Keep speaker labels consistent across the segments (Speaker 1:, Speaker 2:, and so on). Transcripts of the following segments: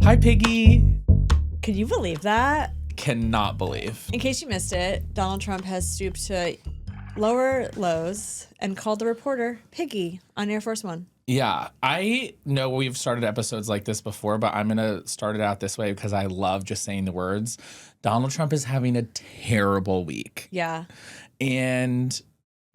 Speaker 1: Hi, Piggy.
Speaker 2: Can you believe that?
Speaker 1: Cannot believe.
Speaker 2: In case you missed it, Donald Trump has stooped to lower lows and called the reporter Piggy on Air Force One.
Speaker 1: Yeah, I know we've started episodes like this before, but I'm going to start it out this way because I love just saying the words. Donald Trump is having a terrible week.
Speaker 2: Yeah.
Speaker 1: And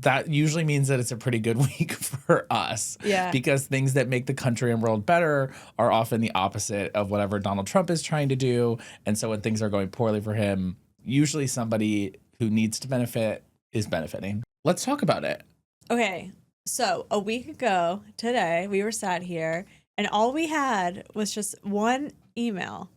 Speaker 1: that usually means that it's a pretty good week for us.
Speaker 2: Yeah.
Speaker 1: Because things that make the country and world better are often the opposite of whatever Donald Trump is trying to do. And so when things are going poorly for him, usually somebody who needs to benefit is benefiting. Let's talk about it.
Speaker 2: Okay. So a week ago today, we were sat here and all we had was just one email.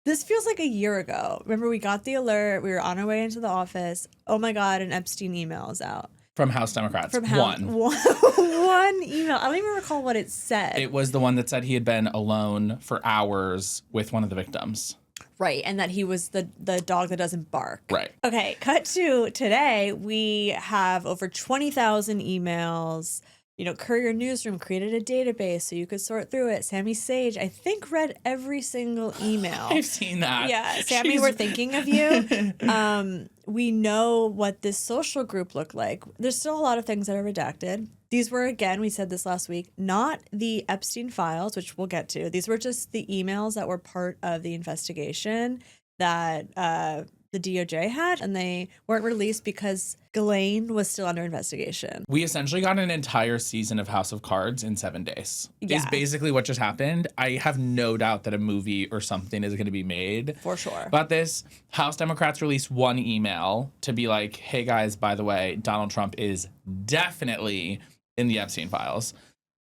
Speaker 2: This feels like a year ago. Remember, we got the alert. We were on our way into the office. Oh my God, an Epstein email is out.
Speaker 1: From House Democrats.
Speaker 2: One email. I don't even recall what it said.
Speaker 1: It was the one that said he had been alone for hours with one of the victims.
Speaker 2: Right, and that he was the dog that doesn't bark.
Speaker 1: Right.
Speaker 2: Okay, cut to today. We have over 20,000 emails. You know, Courier Newsroom created a database so you could sort through it. Sammy Sage, I think, read every single email.
Speaker 1: I've seen that.
Speaker 2: Yeah, Sammy, we're thinking of you. We know what this social group looked like. There's still a lot of things that are redacted. These were, again, we said this last week, not the Epstein files, which we'll get to. These were just the emails that were part of the investigation that the DOJ had, and they weren't released because Ghislaine was still under investigation.
Speaker 1: We essentially got an entire season of House of Cards in 7 days.
Speaker 2: Yeah.
Speaker 1: Is basically what just happened. I have no doubt that a movie or something is going to be made.
Speaker 2: For sure.
Speaker 1: About this. House Democrats released one email to be like, hey guys, by the way, Donald Trump is definitely in the Epstein files.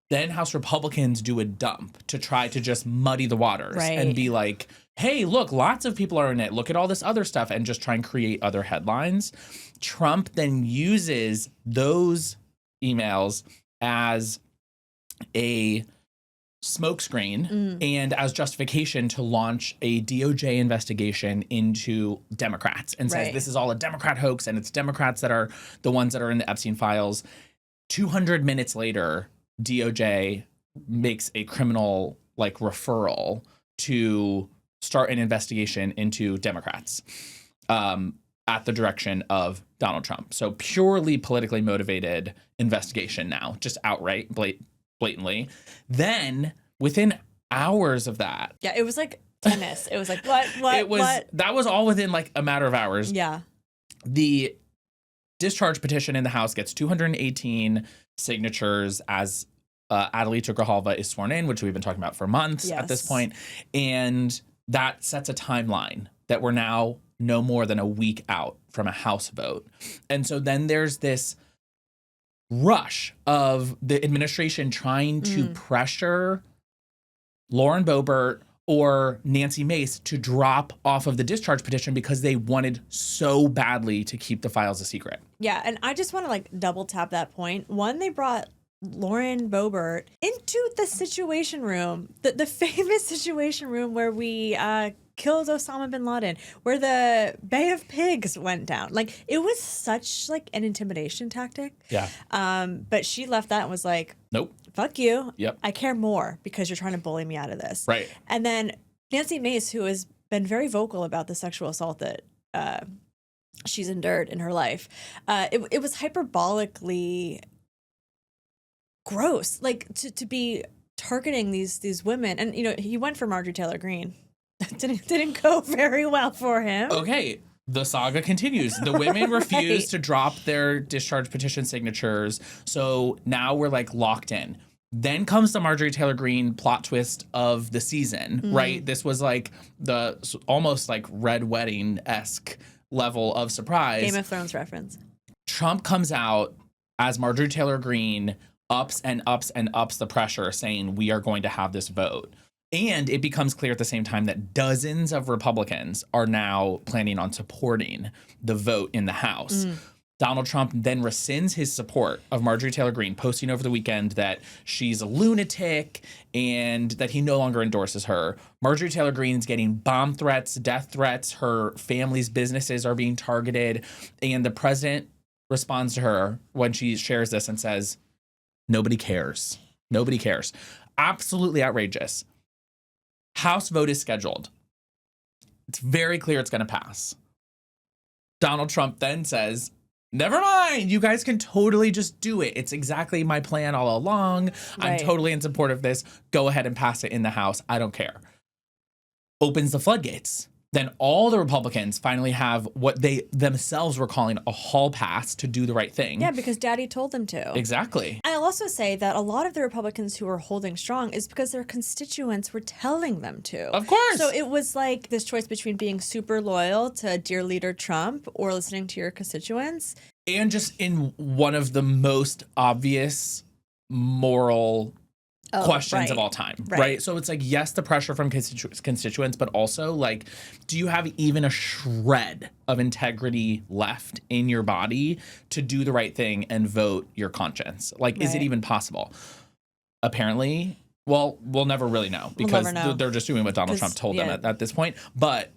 Speaker 1: Then House Republicans do a dump to try to just muddy the waters and be like, hey, look, lots of people are in it. Look at all this other stuff and just try and create other headlines. Trump then uses those emails as a smokescreen and as justification to launch a DOJ investigation into Democrats and says this is all a Democrat hoax and it's Democrats that are the ones that are in the Epstein files. 200 minutes later, DOJ makes a criminal referral to start an investigation into Democrats at the direction of Donald Trump. So purely politically motivated investigation now, just outright, blatantly. Then within hours of that.
Speaker 2: Yeah, it was like tennis. It was like, what?
Speaker 1: That was all within a matter of hours.
Speaker 2: Yeah.
Speaker 1: The discharge petition in the House gets 218 signatures as Adalita Grijalva is sworn in, which we've been talking about for months at this point. And that sets a timeline that we're now no more than a week out from a House vote. And so then there's this rush of the administration trying to pressure Lauren Boebert or Nancy Mace to drop off of the discharge petition because they wanted so badly to keep the files a secret.
Speaker 2: Yeah, and I just want to double tap that point. One, they brought Lauren Boebert into the Situation Room, the famous Situation Room where we killed Osama bin Laden, where the Bay of Pigs went down. It was such an intimidation tactic.
Speaker 1: Yeah.
Speaker 2: But she left that and was like,
Speaker 1: nope.
Speaker 2: Fuck you.
Speaker 1: Yep.
Speaker 2: I care more because you're trying to bully me out of this.
Speaker 1: Right.
Speaker 2: And then Nancy Mace, who has been very vocal about the sexual assault that she's endured in her life, it was hyperbolically gross, to be targeting these women. And he went for Marjorie Taylor Greene. Didn't go very well for him.
Speaker 1: Okay. The saga continues. The women refuse to drop their discharge petition signatures. So now we're locked in. Then comes the Marjorie Taylor Greene plot twist of the season, right? This was the almost Red Wedding-esque level of surprise.
Speaker 2: Game of Thrones reference.
Speaker 1: Trump comes out as Marjorie Taylor Greene, ups and ups and ups the pressure, saying we are going to have this vote. And it becomes clear at the same time that dozens of Republicans are now planning on supporting the vote in the House. Donald Trump then rescinds his support of Marjorie Taylor Greene, posting over the weekend that she's a lunatic and that he no longer endorses her. Marjorie Taylor Greene's getting bomb threats, death threats. Her family's businesses are being targeted. And the president responds to her when she shares this and says, nobody cares. Nobody cares. Absolutely outrageous. House vote is scheduled. It's very clear it's going to pass. Donald Trump then says, never mind, you guys can totally just do it. It's exactly my plan all along. I'm totally in support of this. Go ahead and pass it in the House. I don't care. Opens the floodgates. Then all the Republicans finally have what they themselves were calling a hall pass to do the right thing.
Speaker 2: Yeah, because Daddy told them to.
Speaker 1: Exactly.
Speaker 2: I'll also say that a lot of the Republicans who were holding strong is because their constituents were telling them to.
Speaker 1: Of course.
Speaker 2: So it was like this choice between being super loyal to dear leader Trump or listening to your constituents.
Speaker 1: And just in one of the most obvious moral questions of all time, right? So it's like, yes, the pressure from constituents, but also like, do you have even a shred of integrity left in your body to do the right thing and vote your conscience? Like, is it even possible? Apparently, well, we'll never really know because they're just doing what Donald Trump told them at this point. But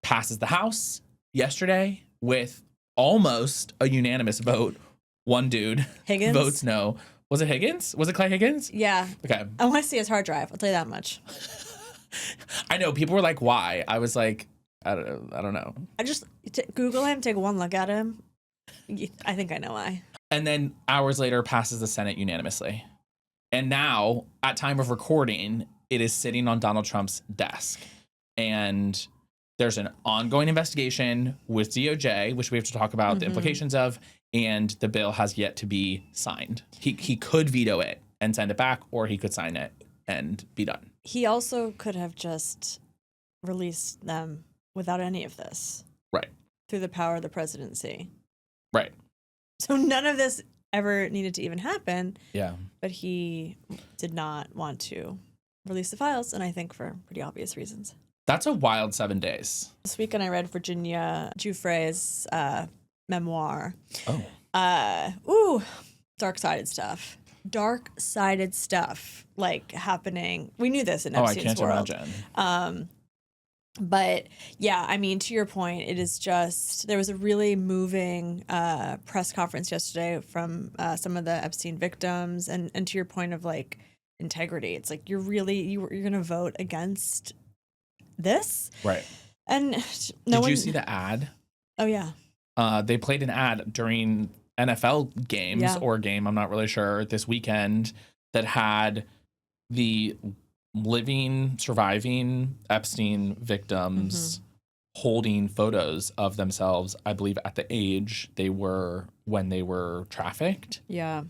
Speaker 1: passes the House yesterday with almost a unanimous vote. One dude votes no. Was it Higgins? Was it Clay Higgins?
Speaker 2: Yeah.
Speaker 1: Okay.
Speaker 2: I want to see his hard drive. I'll tell you that much.
Speaker 1: I know. People were like, why? I was like, I don't know.
Speaker 2: I just Google him, take one look at him. I think I know why.
Speaker 1: And then hours later passes the Senate unanimously. And now, at time of recording, it is sitting on Donald Trump's desk. And there's an ongoing investigation with DOJ, which we have to talk about the implications of. And the bill has yet to be signed. He could veto it and send it back, or he could sign it and be done.
Speaker 2: He also could have just released them without any of this.
Speaker 1: Right.
Speaker 2: Through the power of the presidency.
Speaker 1: Right.
Speaker 2: So none of this ever needed to even happen.
Speaker 1: Yeah.
Speaker 2: But he did not want to release the files, and I think for pretty obvious reasons.
Speaker 1: That's a wild 7 days.
Speaker 2: This weekend I read Virginia Giuffre's memoir. Dark-sided stuff. Dark-sided stuff, like, happening. We knew this in Epstein's world.
Speaker 1: I can't imagine.
Speaker 2: But, yeah, I mean, to your point, it is just... There was a really moving press conference yesterday from some of the Epstein victims. And to your point of, like, integrity, it's like, you're going to vote against this?
Speaker 1: Right.
Speaker 2: And
Speaker 1: Did you see the ad?
Speaker 2: Oh, yeah.
Speaker 1: They played an ad during NFL games or game, I'm not really sure, this weekend that had the surviving Epstein victims holding photos of themselves, I believe, at the age they were when they were trafficked.
Speaker 2: Yeah.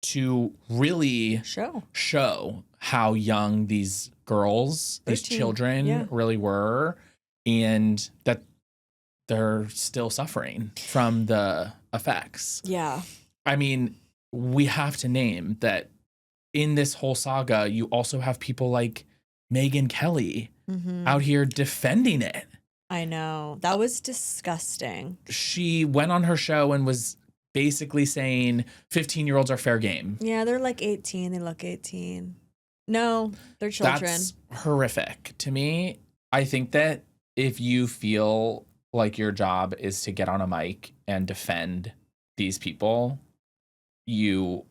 Speaker 1: To really show how young these girls, 13, these children really were, and that they're still suffering from the effects.
Speaker 2: Yeah.
Speaker 1: I mean, we have to name that in this whole saga, you also have people like Megyn Kelly out here defending it.
Speaker 2: I know. That was disgusting.
Speaker 1: She went on her show and was basically saying 15-year-olds are fair game.
Speaker 2: Yeah, they're like 18. They look 18. No, they're children.
Speaker 1: That's horrific to me. I think that if you feel like your job is to get on a mic and defend these people, you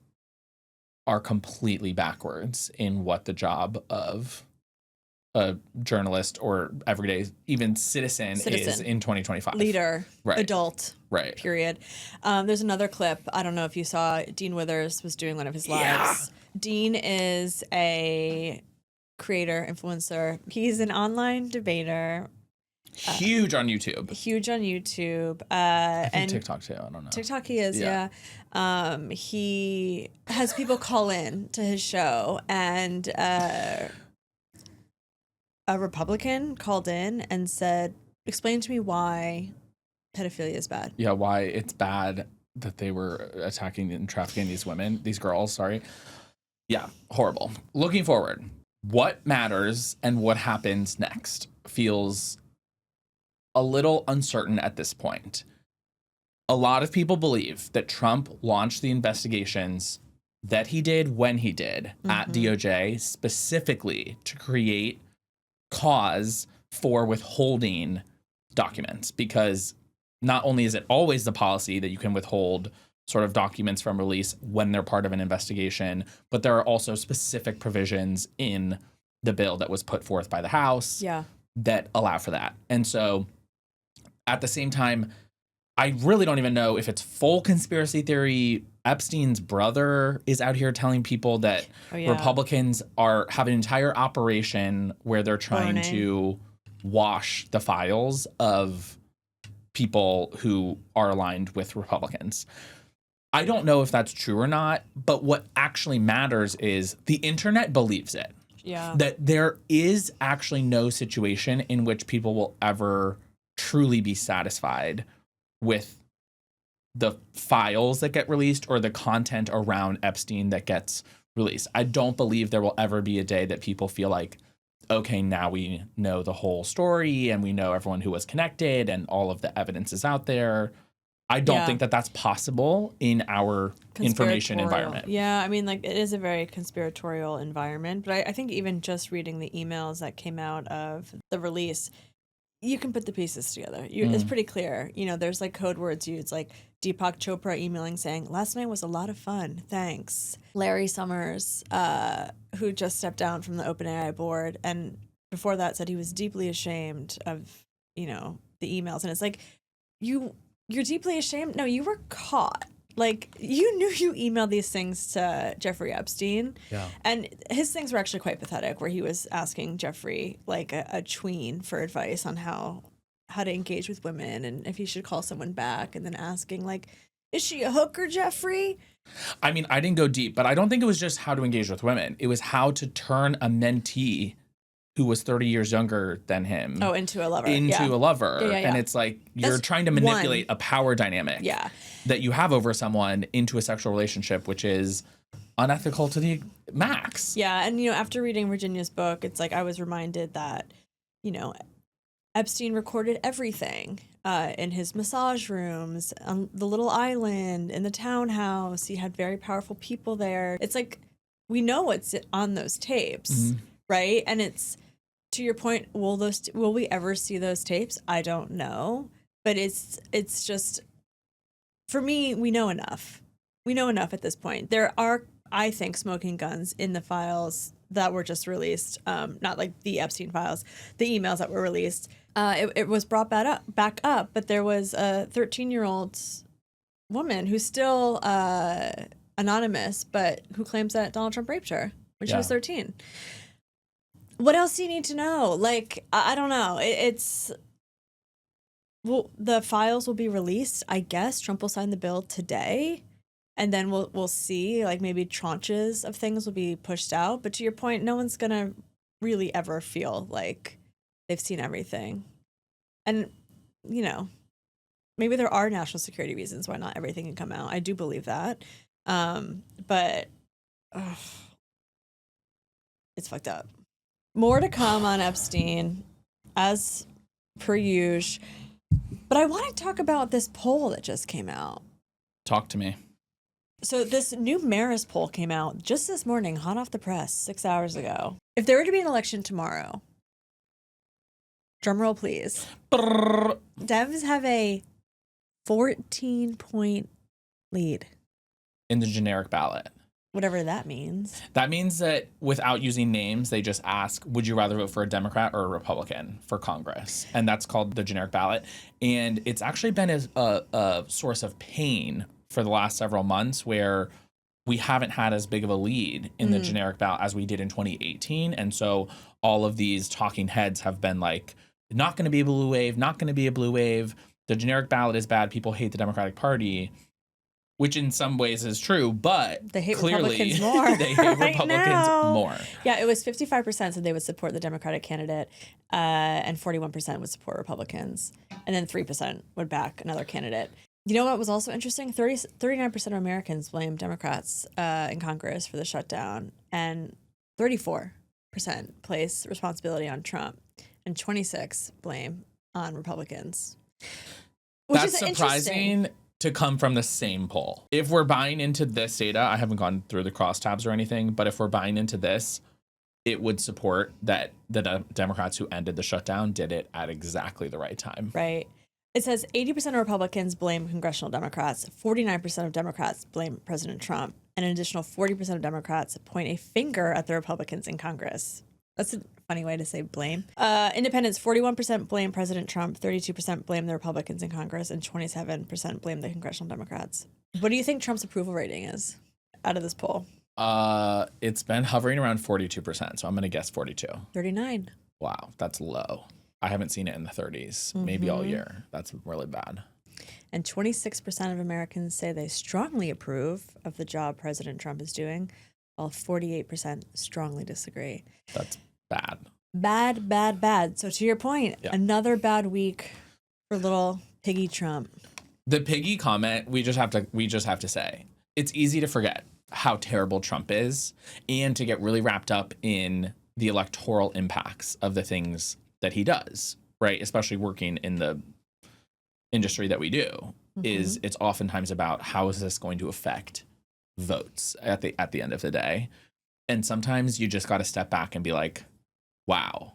Speaker 1: are completely backwards in what the job of a journalist or everyday, even citizen is in 2025.
Speaker 2: Leader, adult, period. There's another clip. I don't know if you saw, Dean Withers was doing one of his lives. Yeah. Dean is a creator, influencer. He's an online debater.
Speaker 1: Huge on YouTube.
Speaker 2: I
Speaker 1: think TikTok too. I don't know.
Speaker 2: TikTok he is, yeah. He has people call in to his show, and a Republican called in and said, explain to me why pedophilia is bad.
Speaker 1: Yeah, why it's bad that they were attacking and trafficking these girls, sorry. Yeah, horrible. Looking forward, what matters and what happens next feels a little uncertain at this point. A lot of people believe that Trump launched the investigations that he did when he did at DOJ specifically to create cause for withholding documents, because not only is it always the policy that you can withhold sort of documents from release when they're part of an investigation, but there are also specific provisions in the bill that was put forth by the House that allow for that. And so at the same time, I really don't even know if it's full conspiracy theory. Epstein's brother is out here telling people that Republicans have an entire operation where they're trying to wash the files of people who are aligned with Republicans. I don't know if that's true or not, but what actually matters is the internet believes it.
Speaker 2: Yeah.
Speaker 1: That there is actually no situation in which people will ever truly be satisfied with the files that get released or the content around Epstein that gets released. I don't believe there will ever be a day that people feel like, okay, now we know the whole story and we know everyone who was connected and all of the evidence is out there. I don't think that that's possible in our information environment.
Speaker 2: Yeah, I mean, like, it is a very conspiratorial environment, but I think even just reading the emails that came out of the release, you can put the pieces together. It's pretty clear. You know, there's like code words used, like Deepak Chopra emailing saying, "Last night was a lot of fun. Thanks." Larry Summers, who just stepped down from the OpenAI board, and before that said he was deeply ashamed of, you know, the emails. And it's like, you're deeply ashamed? No, you were caught. Like, you knew you emailed these things to Jeffrey Epstein.
Speaker 1: Yeah.
Speaker 2: And his things were actually quite pathetic, where he was asking Jeffrey, like a tween, for advice on how to engage with women and if he should call someone back, and then asking, like, is she a hooker, Jeffrey?
Speaker 1: I mean, I didn't go deep, but I don't think it was just how to engage with women. It was how to turn a mentee who was 30 years younger than him
Speaker 2: into a lover.
Speaker 1: Into a lover.
Speaker 2: Yeah.
Speaker 1: And it's like you're trying to manipulate a power dynamic that you have over someone into a sexual relationship, which is unethical to the max.
Speaker 2: Yeah. And, you know, after reading Virginia's book, it's like I was reminded that, you know, Epstein recorded everything in his massage rooms, on the little island, in the townhouse. He had very powerful people there. It's like, we know what's on those tapes, right? And it's, to your point, will we ever see those tapes? I don't know. But it's just, for me, we know enough. We know enough at this point. There are, I think, smoking guns in the files that were just released, not like the Epstein files, the emails that were released. It was brought back up, but there was a 13-year-old woman who's still anonymous, but who claims that Donald Trump raped her when she was 13. What else do you need to know? Like, I don't know. Well, the files will be released. I guess Trump will sign the bill today, and then we'll see. Like, maybe tranches of things will be pushed out. But to your point, no one's gonna really ever feel like they've seen everything. And, you know, maybe there are national security reasons why not everything can come out. I do believe that. But it's fucked up. More to come on Epstein, as per usual. But I want to talk about this poll that just came out.
Speaker 1: Talk to me.
Speaker 2: So this new Marist poll came out just this morning, hot off the press, 6 hours ago. If there were to be an election tomorrow, drumroll please, Devs have a 14-point lead.
Speaker 1: In the generic ballot.
Speaker 2: Whatever that means.
Speaker 1: That means that without using names, they just ask, would you rather vote for a Democrat or a Republican for Congress? And that's called the generic ballot. And it's actually been a source of pain for the last several months, where we haven't had as big of a lead in the generic ballot as we did in 2018. And so all of these talking heads have been like, not going to be a blue wave, not going to be a blue wave. The generic ballot is bad. People hate the Democratic Party. Which in some ways is true, but
Speaker 2: they hate
Speaker 1: clearly
Speaker 2: Republicans more.
Speaker 1: They hate Republicans more.
Speaker 2: Yeah, it was 55% said they would support the Democratic candidate, and 41% would support Republicans, and then 3% would back another candidate. You know what was also interesting? 39% of Americans blame Democrats in Congress for the shutdown, and 34% place responsibility on Trump, and 26% blame on Republicans. Which
Speaker 1: That's
Speaker 2: is
Speaker 1: surprising to come from the same poll. If we're buying into this data, I haven't gone through the crosstabs or anything, but if we're buying into this, it would support that the Democrats who ended the shutdown did it at exactly the right time.
Speaker 2: Right. It says 80% of Republicans blame congressional Democrats, 49% of Democrats blame President Trump, and an additional 40% of Democrats point a finger at the Republicans in Congress. That's a funny way to say blame. Independents, 41% blame President Trump, 32% blame the Republicans in Congress, and 27% blame the congressional Democrats. What do you think Trump's approval rating is out of this poll?
Speaker 1: It's been hovering around 42%, so I'm going to guess 42.
Speaker 2: 39.
Speaker 1: Wow, that's low. I haven't seen it in the 30s, maybe all year. That's really bad.
Speaker 2: And 26% of Americans say they strongly approve of the job President Trump is doing, while 48% strongly disagree.
Speaker 1: That's bad.
Speaker 2: Bad, bad, bad. So to your point, another bad week for little piggy Trump.
Speaker 1: The piggy comment, we just have to say, it's easy to forget how terrible Trump is and to get really wrapped up in the electoral impacts of the things that he does, right? Especially working in the industry that we do, is it's oftentimes about how is this going to affect votes at the end of the day. And sometimes you just got to step back and be like, wow,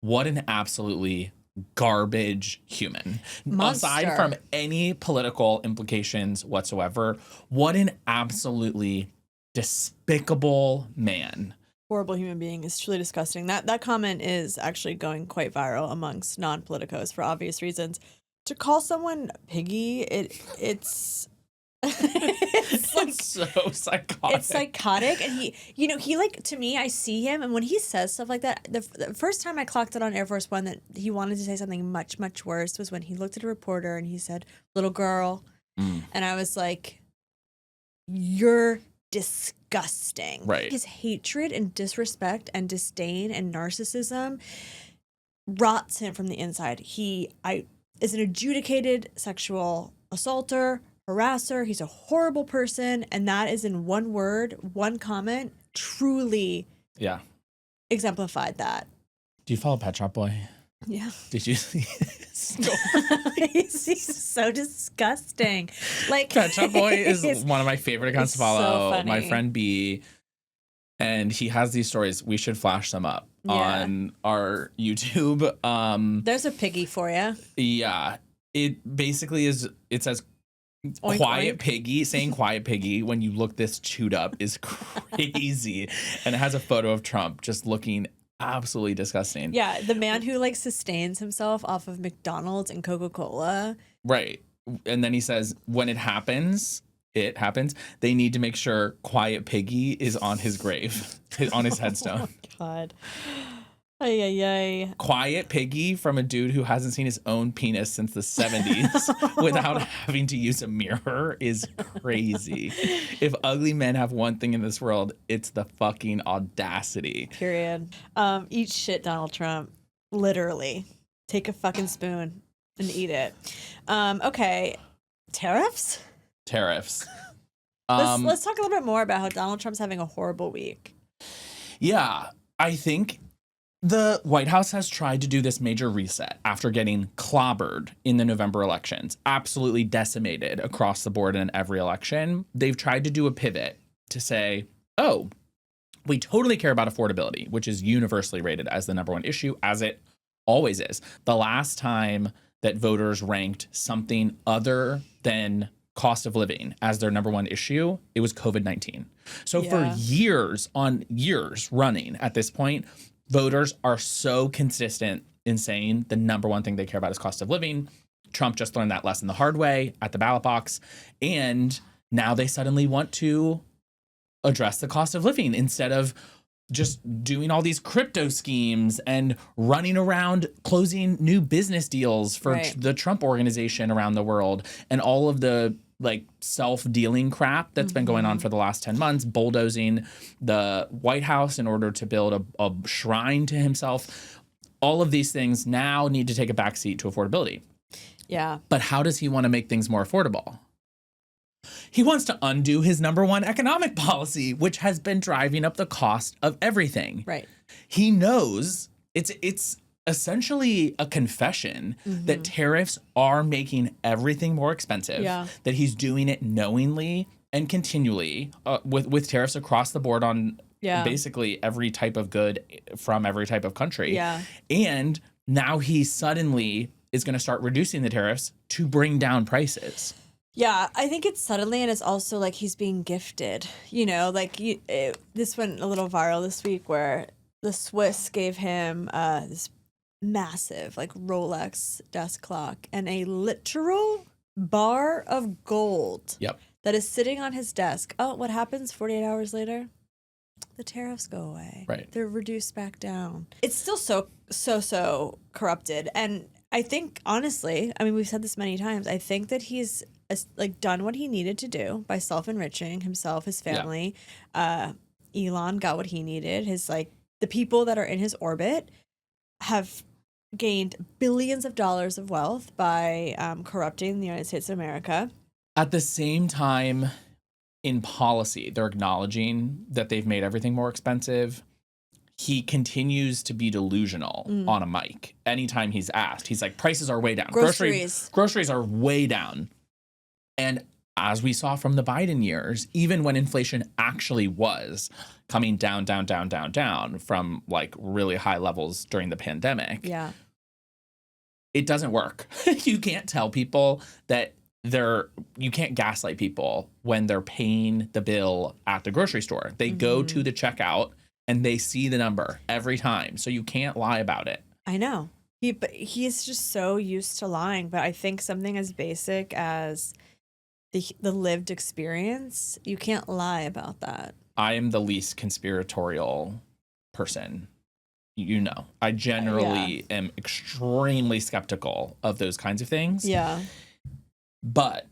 Speaker 1: what an absolutely garbage human.
Speaker 2: Monster.
Speaker 1: Aside from any political implications whatsoever, what an absolutely despicable man.
Speaker 2: Horrible human being is truly disgusting. That comment is actually going quite viral amongst non-politicos for obvious reasons. To call someone piggy, it's
Speaker 1: it's so psychotic.
Speaker 2: It's psychotic, and he like, to me, I see him, and when he says stuff like that, the first time I clocked it on Air Force One that he wanted to say something much, much worse was when he looked at a reporter and he said, "Little girl," and I was like, "You're disgusting."
Speaker 1: Right.
Speaker 2: His hatred and disrespect and disdain and narcissism rots him from the inside. He is an adjudicated sexual assaulter, harasser. He's a horrible person, and that is in one word, one comment, truly exemplified that.
Speaker 1: Do you follow Pet Shop Boy?
Speaker 2: Yeah.
Speaker 1: Did you see his story?
Speaker 2: He's so disgusting. Like,
Speaker 1: Pet Shop Boy is one of my favorite accounts to follow.
Speaker 2: So
Speaker 1: my friend B, and he has these stories. We should flash them up on our YouTube.
Speaker 2: There's a piggy for you.
Speaker 1: Yeah. It basically is, it says
Speaker 2: Oink,
Speaker 1: quiet
Speaker 2: oink.
Speaker 1: piggy. Saying quiet piggy when you look this chewed up is crazy. And it has a photo of Trump just looking absolutely disgusting.
Speaker 2: Yeah, the man who like sustains himself off of McDonald's and Coca-Cola.
Speaker 1: Right. And then he says, when it happens, they need to make sure quiet piggy is on his grave, on his headstone.
Speaker 2: Oh my God. Ay, ay, ay.
Speaker 1: Quiet piggy from a dude who hasn't seen his own penis since the 70s without having to use a mirror is crazy. If ugly men have one thing in this world, it's the fucking audacity.
Speaker 2: Period. Eat shit, Donald Trump. Literally. Take a fucking spoon and eat it. Okay. Tariffs?
Speaker 1: Tariffs.
Speaker 2: Let's talk a little bit more about how Donald Trump's having a horrible week.
Speaker 1: Yeah, I think the White House has tried to do this major reset after getting clobbered in the November elections, absolutely decimated across the board in every election. They've tried to do a pivot to say, oh, we totally care about affordability, which is universally rated as the number one issue, as it always is. The last time that voters ranked something other than cost of living as their number one issue, it was COVID-19. So for years on years running at this point, voters are so consistent in saying the number one thing they care about is cost of living. Trump just learned that lesson the hard way at the ballot box. And now they suddenly want to address the cost of living instead of just doing all these crypto schemes and running around closing new business deals for the Trump organization around the world and all of the like self-dealing crap that's been going on for the last 10 months, bulldozing the White House in order to build a shrine to himself. All of these things now need to take a backseat to affordability.
Speaker 2: Yeah.
Speaker 1: But how does he want to make things more affordable? He wants to undo his number one economic policy, which has been driving up the cost of everything.
Speaker 2: Right.
Speaker 1: He knows it's essentially a confession that tariffs are making everything more expensive, that he's doing it knowingly and continually with tariffs across the board on basically every type of good from every type of country.
Speaker 2: Yeah.
Speaker 1: And now he suddenly is going to start reducing the tariffs to bring down prices.
Speaker 2: Yeah, I think it's suddenly, and it's also like he's being gifted. You know, like this went a little viral this week where the Swiss gave him this massive like Rolex desk clock and a literal bar of gold
Speaker 1: Yep.
Speaker 2: that is sitting on his desk. Oh, what happens 48 hours later? The tariffs go away.
Speaker 1: Right.
Speaker 2: They're reduced back down. It's still so corrupted. And I think, honestly, I mean, we've said this many times, I think that he's like done what he needed to do by self-enriching himself, his family. Elon got what he needed. His like the people that are in his orbit have gained billions of dollars of wealth by corrupting the United States of America.
Speaker 1: At the same time, in policy, they're acknowledging that they've made everything more expensive. He continues to be delusional on a mic. Anytime he's asked, he's like, prices are way down. Groceries are way down. And as we saw from the Biden years, even when inflation actually was coming down from like really high levels during the pandemic, it doesn't work. You can't tell people that you can't gaslight people when they're paying the bill at the grocery store. They go to the checkout and they see the number every time. So you can't lie about it.
Speaker 2: I know. But he's just so used to lying. But I think something as basic as the lived experience, you can't lie about that.
Speaker 1: I am the least conspiratorial person. You know, I generally am extremely skeptical of those kinds of things.
Speaker 2: Yeah.
Speaker 1: But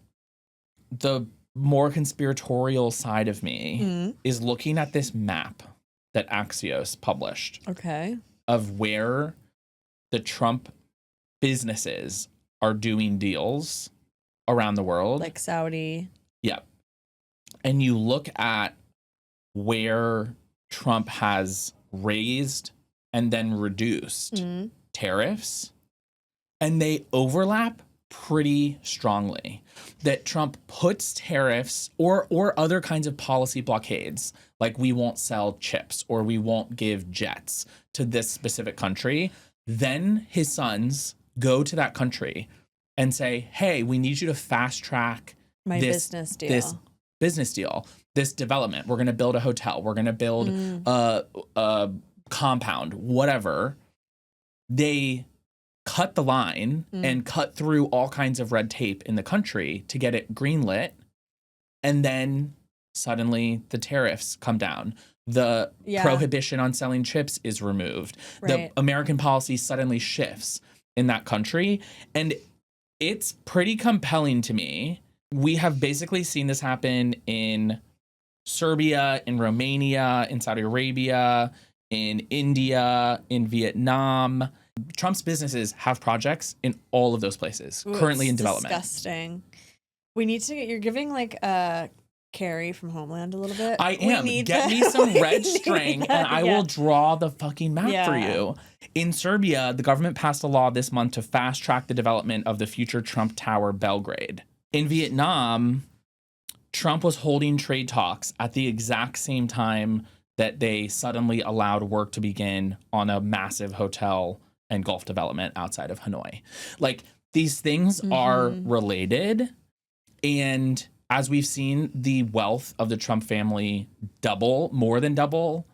Speaker 1: the more conspiratorial side of me is looking at this map that Axios published.
Speaker 2: Okay.
Speaker 1: Of where the Trump businesses are doing deals around the world.
Speaker 2: Like Saudi.
Speaker 1: Yep. And you look at where Trump has raised and then reduced tariffs, and they overlap pretty strongly. That Trump puts tariffs or other kinds of policy blockades, like we won't sell chips or we won't give jets to this specific country. Then his sons go to that country and say, hey, we need you to fast track this business deal, this development. We're going to build a hotel. We're going to build a compound, whatever. They cut the line and cut through all kinds of red tape in the country to get it greenlit. And then suddenly the tariffs come down. The prohibition on selling chips is removed. Right. The American policy suddenly shifts in that country. And it's pretty compelling to me. We have basically seen this happen in Serbia, in Romania, in Saudi Arabia, in India, in Vietnam. Trump's businesses have projects in all of those places currently in development.
Speaker 2: Disgusting. We need to you're giving like Carrie from Homeland a little bit.
Speaker 1: I am. Get me some red string and I will draw the fucking map for you. In Serbia, the government passed a law this month to fast track the development of the future Trump Tower Belgrade. In Vietnam, Trump was holding trade talks at the exact same time that they suddenly allowed work to begin on a massive hotel and golf development outside of Hanoi. Like, these things are related. And as we've seen the wealth of the Trump family more than double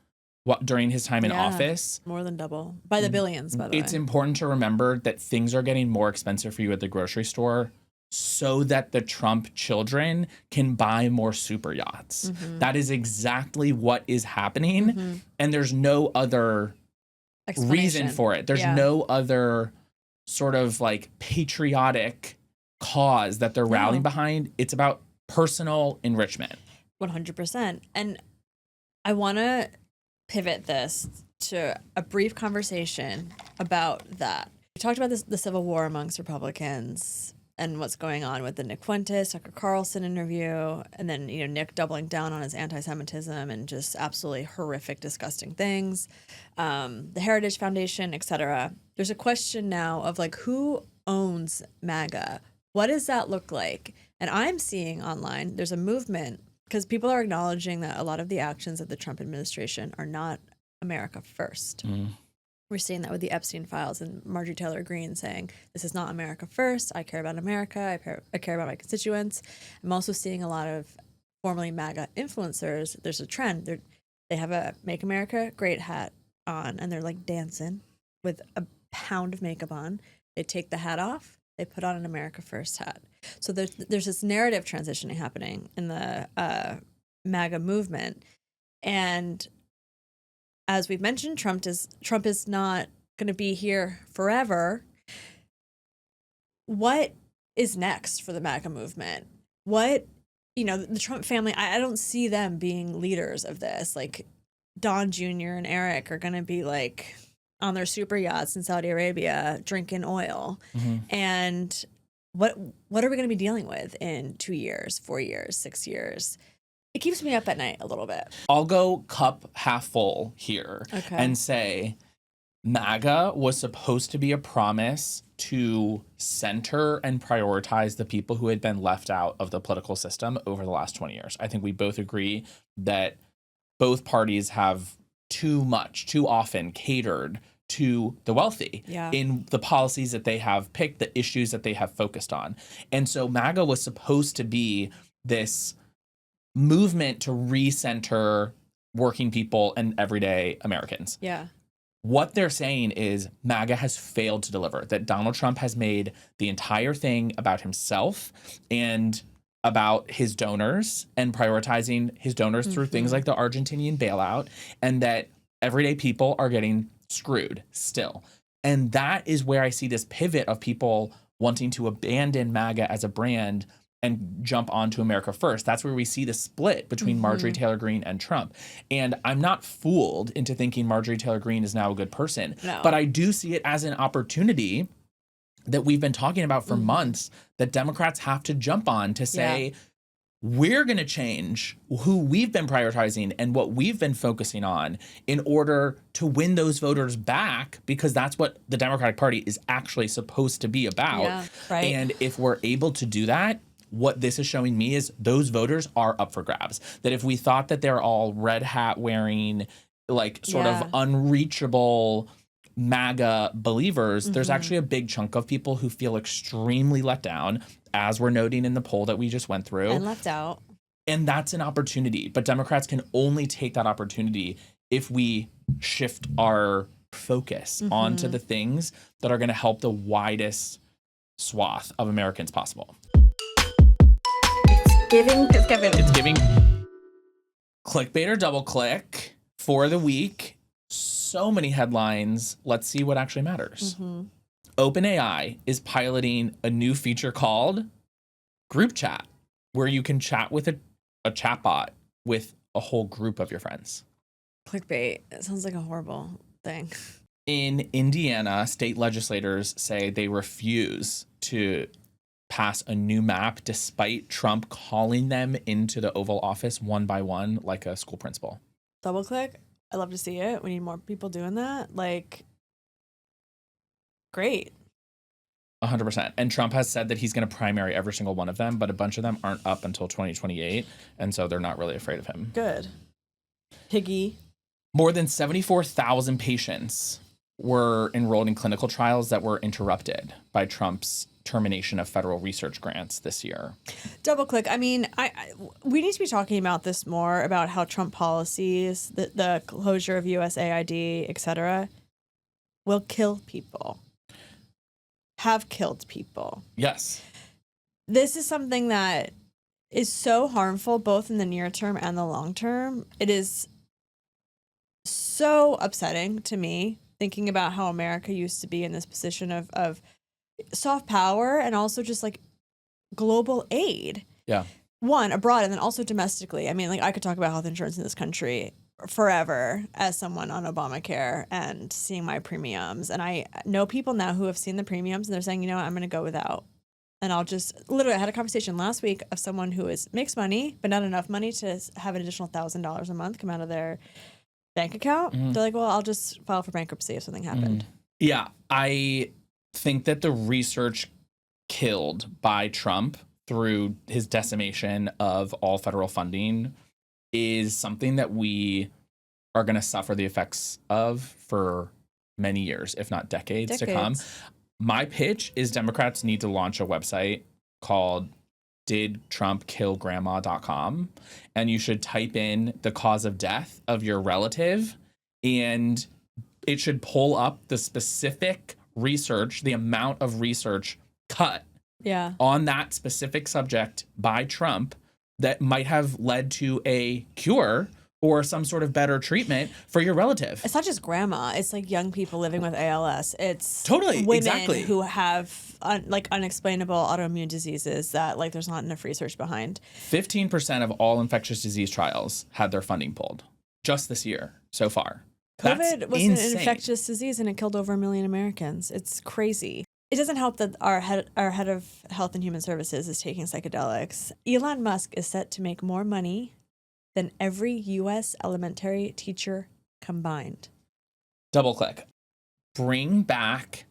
Speaker 1: during his time in office.
Speaker 2: More than double. By the billions, by the way.
Speaker 1: It's important to remember that things are getting more expensive for you at the grocery store so that the Trump children can buy more super yachts. That is exactly what is happening. And there's no other reason for it. There's no other sort of like patriotic cause that they're rallying behind. It's about personal enrichment.
Speaker 2: 100%. And I want to pivot this to a brief conversation about that. We talked about the civil war amongst Republicans and what's going on with the Nick Fuentes, Tucker Carlson interview, and then, you know, Nick doubling down on his anti-Semitism and just absolutely horrific, disgusting things, the Heritage Foundation, etc. There's a question now of like, who owns MAGA? What does that look like? And I'm seeing online, there's a movement because people are acknowledging that a lot of the actions of the Trump administration are not America first. We're seeing that with the Epstein files and Marjorie Taylor Greene saying, this is not America first. I care about America. I care about my constituents. I'm also seeing a lot of formerly MAGA influencers. There's a trend. They have a Make America Great hat on and they're like dancing with a pound of makeup on. They take the hat off. They put on an America First hat. So there's this narrative transitioning happening in the MAGA movement. And as we've mentioned, Trump is not going to be here forever. What is next for the MAGA movement? What, the Trump family, I don't see them being leaders of this. Like Don Jr. and Eric are going to be like on their super yachts in Saudi Arabia drinking oil. And what are we going to be dealing with in 2 years, 4 years, 6 years? It keeps me up at night a little bit.
Speaker 1: I'll go cup half full here and say MAGA was supposed to be a promise to center and prioritize the people who had been left out of the political system over the last 20 years. I think we both agree that both parties have too often catered to the wealthy in the policies that they have picked, the issues that they have focused on. And so MAGA was supposed to be this movement to recenter working people and everyday Americans.
Speaker 2: Yeah.
Speaker 1: What they're saying is MAGA has failed to deliver, that Donald Trump has made the entire thing about himself and about his donors and prioritizing his donors through things like the Argentinian bailout, and that everyday people are getting screwed still. And that is where I see this pivot of people wanting to abandon MAGA as a brand and jump onto America First. That's where we see the split between Marjorie Taylor Greene and Trump. And I'm not fooled into thinking Marjorie Taylor Greene is now a good person.
Speaker 2: No.
Speaker 1: But I do see it as an opportunity that we've been talking about for months that Democrats have to jump on to say, we're going to change who we've been prioritizing and what we've been focusing on in order to win those voters back, because that's what the Democratic Party is actually supposed to be about.
Speaker 2: Yeah, right.
Speaker 1: And if we're able to do that, what this is showing me is those voters are up for grabs. That if we thought that they're all red hat wearing, like sort of unreachable MAGA believers, there's actually a big chunk of people who feel extremely let down, as we're noting in the poll that we just went through.
Speaker 2: And left out.
Speaker 1: And that's an opportunity. But Democrats can only take that opportunity if we shift our focus onto the things that are going to help the widest swath of Americans possible. It's giving clickbait or double click for the week. So many headlines. Let's see what actually matters. OpenAI is piloting a new feature called Group Chat, where you can chat with a chatbot with a whole group of your friends.
Speaker 2: Clickbait. It sounds like a horrible thing.
Speaker 1: In Indiana, state legislators say they refuse to pass a new map despite Trump calling them into the Oval Office one by one like a school principal.
Speaker 2: Double click. I love to see it. We need more people doing that. Like, great.
Speaker 1: 100%. And Trump has said that he's going to primary every single one of them, but a bunch of them aren't up until 2028. And so they're not really afraid of him.
Speaker 2: Good. PIGGY.
Speaker 1: More than 74,000 patients were enrolled in clinical trials that were interrupted by Trump's termination of federal research grants this year.
Speaker 2: Double click. I mean, we need to be talking about this more, about how Trump policies, the closure of USAID, etc., will kill people. Have killed people.
Speaker 1: Yes.
Speaker 2: This is something that is so harmful both in the near term and the long term. It is so upsetting to me, thinking about how America used to be in this position of soft power and also just like global aid.
Speaker 1: Yeah.
Speaker 2: One, abroad, and then also domestically. I mean, like, I could talk about health insurance in this country forever as someone on Obamacare and seeing my premiums. And I know people now who have seen the premiums and they're saying, you know what, I'm going to go without. And I'll just literally, I had a conversation last week of someone who makes money, but not enough money to have an additional $1,000 a month come out of their bank account. They're like, well, I'll just file for bankruptcy if something happened.
Speaker 1: Yeah. I think that the research killed by Trump through his decimation of all federal funding is something that we are going to suffer the effects of for many years, if not decades to come. My pitch is Democrats need to launch a website called didtrumpkillgrandma.com, and you should type in the cause of death of your relative and it should pull up the specific research, the amount of research cut on that specific subject by Trump that might have led to a cure or some sort of better treatment for your relative.
Speaker 2: It's not just grandma. It's like young people living with ALS. It's
Speaker 1: totally
Speaker 2: women who have unexplainable autoimmune diseases that like there's not enough research behind.
Speaker 1: 15% of all infectious disease trials had their funding pulled just this year so far.
Speaker 2: COVID was an infectious disease and it killed over 1 million Americans. It's crazy. It doesn't help that our head of Health and Human Services is taking psychedelics. Elon Musk is set to make more money than every U.S. elementary teacher combined.
Speaker 1: Double click. Bring back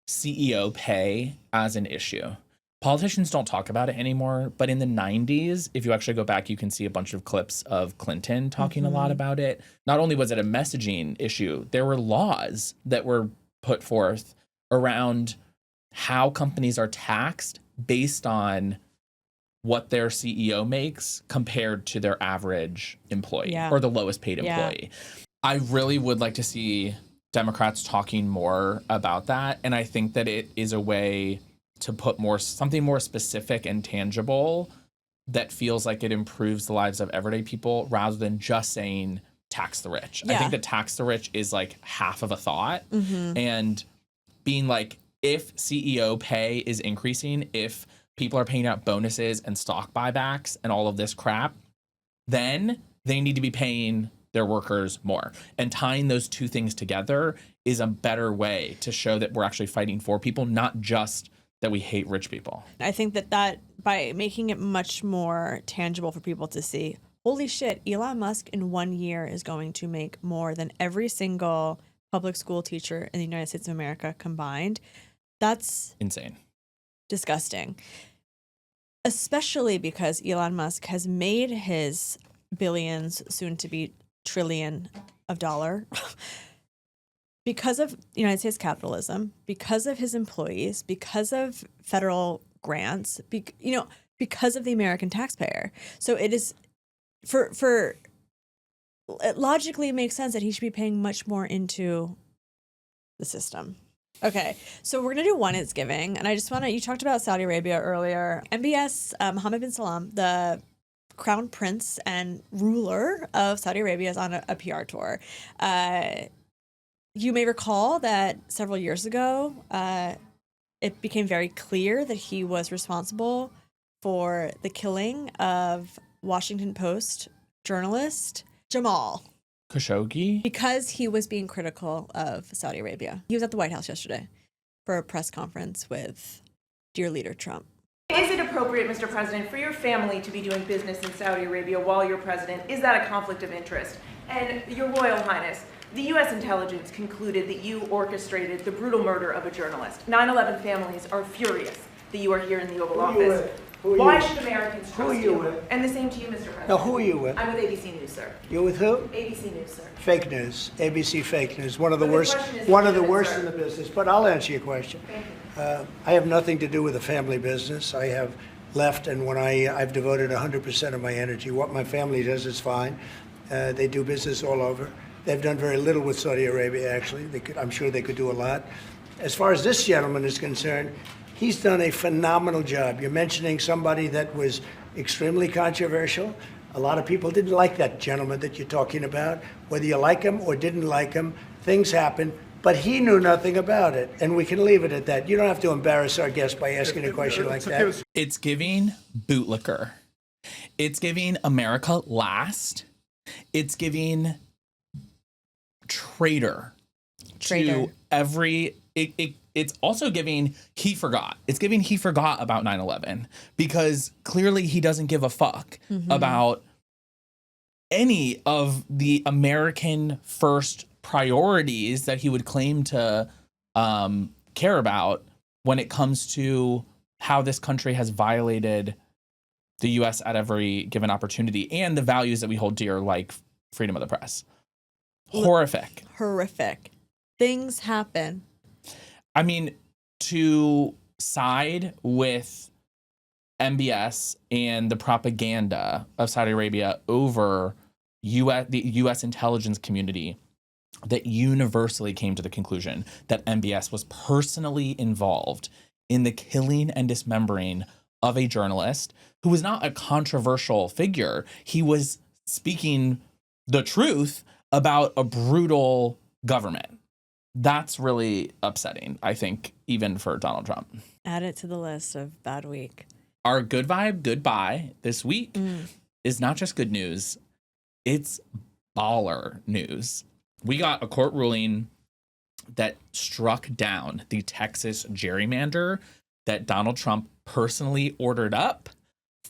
Speaker 1: CEO pay as an issue. Politicians don't talk about it anymore, but in the 90s, if you actually go back, you can see a bunch of clips of Clinton talking a lot about it. Not only was it a messaging issue, there were laws that were put forth around how companies are taxed based on what their CEO makes compared to their average employee or the lowest paid employee. I really would like to see Democrats talking more about that. And I think that it is a way to put something more specific and tangible that feels like it improves the lives of everyday people rather than just saying tax the rich. I think that tax the rich is like half of a thought. And being like, if CEO pay is increasing, if people are paying out bonuses and stock buybacks and all of this crap, then they need to be paying their workers more. And tying those two things together is a better way to show that we're actually fighting for people, not just that we hate rich people.
Speaker 2: I think that by making it much more tangible for people to see, holy shit, Elon Musk in 1 year is going to make more than every single public school teacher in the United States of America combined. That's
Speaker 1: insane.
Speaker 2: Disgusting. Especially because Elon Musk has made his billions, soon to be trillion of dollar, because of United States capitalism, because of his employees, because of federal grants, because of the American taxpayer. So it is it logically makes sense that he should be paying much more into the system. Okay, so we're going to do one It's Giving. And I just you talked about Saudi Arabia earlier. MBS, Mohammed bin Salman, the crown prince and ruler of Saudi Arabia, is on a PR tour. You may recall that several years ago, it became very clear that he was responsible for the killing of Washington Post journalist Jamal
Speaker 1: Khashoggi?
Speaker 2: Because he was being critical of Saudi Arabia. He was at the White House yesterday for a press conference with dear leader Trump.
Speaker 3: Is it appropriate, Mr. President, for your family to be doing business in Saudi Arabia while you're president? Is that a conflict of interest? And Your Royal Highness, the U.S. intelligence concluded that you orchestrated the brutal murder of a journalist. 9/11 families are furious that you are here in the Oval Office. Why should Americans trust you? And the same to you, Mr. President.
Speaker 4: Now, who are you with?
Speaker 3: I'm with ABC News, sir.
Speaker 4: You're with who?
Speaker 3: ABC News, sir.
Speaker 4: Fake news. ABC fake news. One of the worst in the business. But I'll answer your question.
Speaker 3: Thank you.
Speaker 4: I have nothing to do with the family business. I have left, and when I've devoted 100% of my energy. What my family does is fine. They do business all over. They've done very little with Saudi Arabia, actually. I'm sure they could do a lot. As far as this gentleman is concerned, he's done a phenomenal job. You're mentioning somebody that was extremely controversial. A lot of people didn't like that gentleman that you're talking about. Whether you like him or didn't like him, things happen. But he knew nothing about it, and we can leave it at that. You don't have to embarrass our guest by asking a question like that.
Speaker 1: It's giving bootlicker. It's giving America last. It's giving traitor. To every... It's also giving he forgot. It's giving he forgot about 9/11 because clearly he doesn't give a fuck about any of the American first priorities that he would claim to care about when it comes to how this country has violated the U.S. at every given opportunity and the values that we hold dear, like freedom of the press. Horrific.
Speaker 2: Things happen.
Speaker 1: I mean, to side with MBS and the propaganda of Saudi Arabia over the U.S. intelligence community that universally came to the conclusion that MBS was personally involved in the killing and dismembering of a journalist who was not a controversial figure. He was speaking the truth about a brutal government. That's really upsetting, I think, even for Donald Trump.
Speaker 2: Add it to the list of bad week.
Speaker 1: Our good vibe goodbye this week is not just good news, it's baller news. We got a court ruling that struck down the Texas gerrymander that Donald Trump personally ordered up.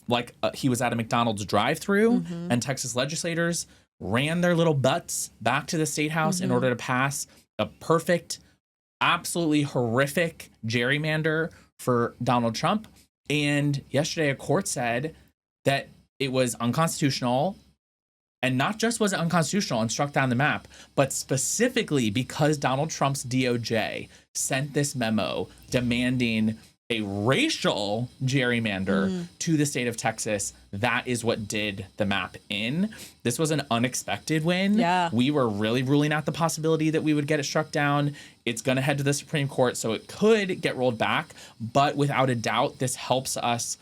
Speaker 1: Like he was at a McDonald's drive-thru and Texas legislators ran their little butts back to the state house in order to pass a perfect, absolutely horrific gerrymander for Donald Trump. And yesterday a court said that it was unconstitutional. And not just was it unconstitutional and struck down the map, but specifically because Donald Trump's DOJ sent this memo demanding a racial gerrymander to the state of Texas. That is what did the map in. This was an unexpected win.
Speaker 2: Yeah.
Speaker 1: We were really ruling out the possibility that we would get it struck down. It's going to head to the Supreme Court, so it could get rolled back. But without a doubt, this helps us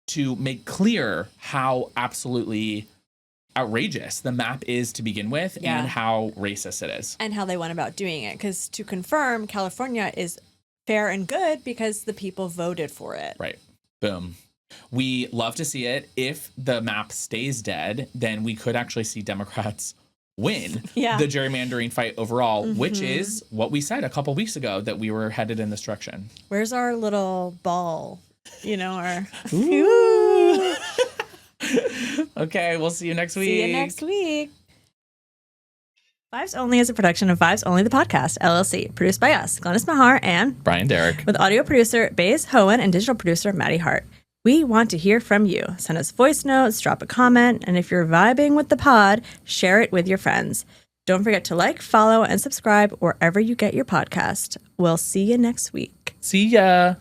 Speaker 1: to make clear how absolutely outrageous the map is to begin with and how racist it is.
Speaker 2: And how they went about doing it. Because to confirm, California is fair and good because the people voted for it.
Speaker 1: Right. Boom. We love to see it. If the map stays dead, then we could actually see Democrats win the gerrymandering fight overall, which is what we said a couple weeks ago, that we were headed in this direction.
Speaker 2: Where's our little ball? You know, our...
Speaker 1: Ooh. Okay, we'll see you next week.
Speaker 2: See you next week. Vibes Only is a production of Vibes Only the Podcast, LLC, produced by us, Glennis Mahar and
Speaker 1: Brian Derrick,
Speaker 2: with audio producer Baze Hohen and digital producer Maddie Hart. We want to hear from you. Send us voice notes, drop a comment, and if you're vibing with the pod, share it with your friends. Don't forget to like, follow, and subscribe wherever you get your podcast. We'll see you next week.
Speaker 1: See ya.